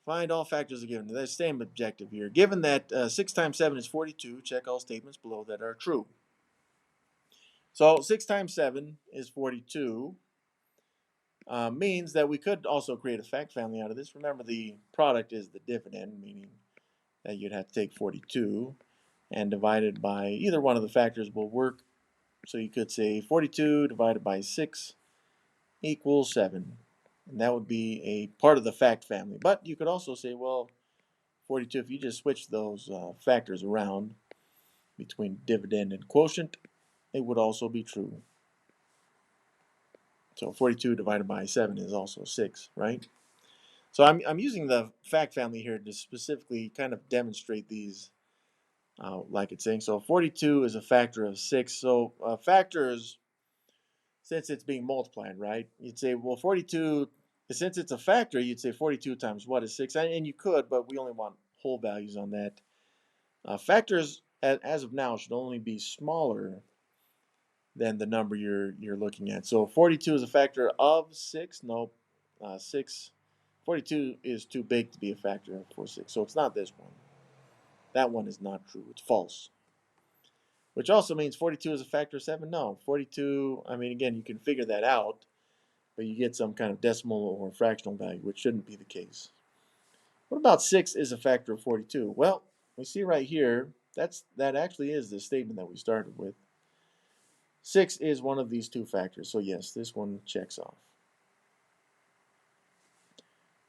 Find all factors are given. The same objective here. Given that 6 times 7 is 42, check all statements below that are true. So 6 times 7 is 42. Means that we could also create a fact family out of this. Remember, the product is the dividend, meaning that you'd have to take 42 and divide it by either one of the factors will work. So you could say 42 divided by 6 equals 7. And that would be a part of the fact family. But you could also say, well, 42, if you just switch those factors around between dividend and quotient, it would also be true. So 42 divided by 7 is also 6, right? So I'm using the fact family here to specifically kind of demonstrate these, like it's saying. So 42 is a factor of 6. So factors, since it's being multiplied, right? You'd say, well, 42, since it's a factor, you'd say 42 times what is 6? And you could, but we only want whole values on that. Factors, as of now, should only be smaller than the number you're looking at. So 42 is a factor of 6. Nope. 42 is too big to be a factor for 6. So it's not this one. That one is not true. It's false. Which also means 42 is a factor of 7. No. 42, I mean, again, you can figure that out, but you get some kind of decimal or fractional value, which shouldn't be the case. What about 6 is a factor of 42? Well, we see right here, that actually is the statement that we started with. 6 is one of these two factors, so yes, this one checks off.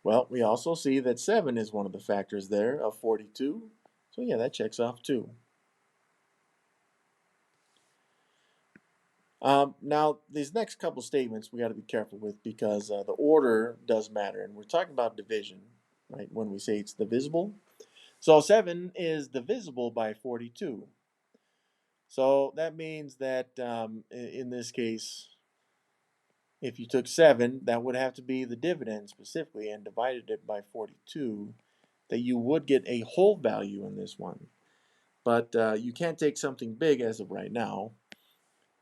Well, we also see that 7 is one of the factors there of 42, so yeah, that checks off too. Now, these next couple statements we got to be careful with because the order does matter, and we're talking about division, right, when we say it's divisible. So 7 is divisible by 42. So that means that in this case, if you took 7, that would have to be the dividend specifically, and divided it by 42, that you would get a whole value in this one. But you can't take something big as of right now.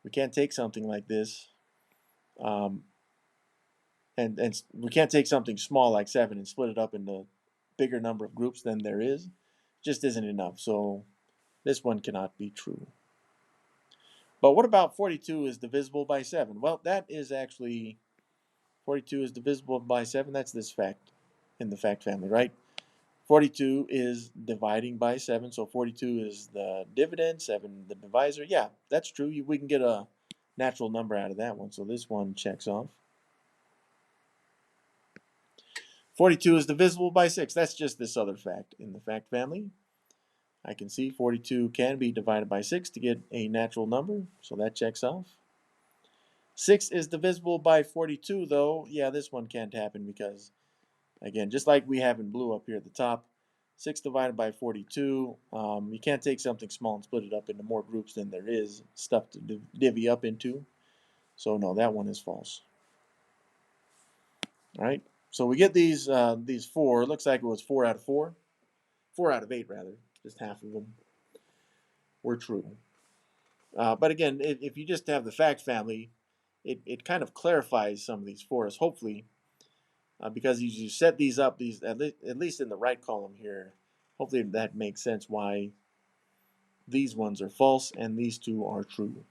We can't take something like this, um, and we can't take something small like 7 and split it up into bigger number of groups than there is. It just isn't enough. So this one cannot be true. But what about 42 is divisible by 7? Well, that is actually 42 is divisible by 7. That's this fact in the fact family, right? 42 is dividing by 7, so 42 is the dividend, 7 the divisor. Yeah, that's true. We can get a natural number out of that one, so this one checks off. 42 is divisible by 6. That's just this other fact in the fact family. I can see 42 can be divided by 6 to get a natural number, so that checks off. 6 is divisible by 42, though. Yeah, this one can't happen because, again, just like we have in blue up here at the top, 6 divided by 42, you can't take something small and split it up into more groups than there is stuff to divvy up into. So no, that one is false. All right, so we get these 4. It looks like it was 4 out of 4. 4 out of 8, rather. Just half of them were true. But again, if you just have the fact family, it kind of clarifies some of these for us, hopefully, because as you set these up, these at least in the right column here, hopefully that makes sense why these ones are false and these two are true.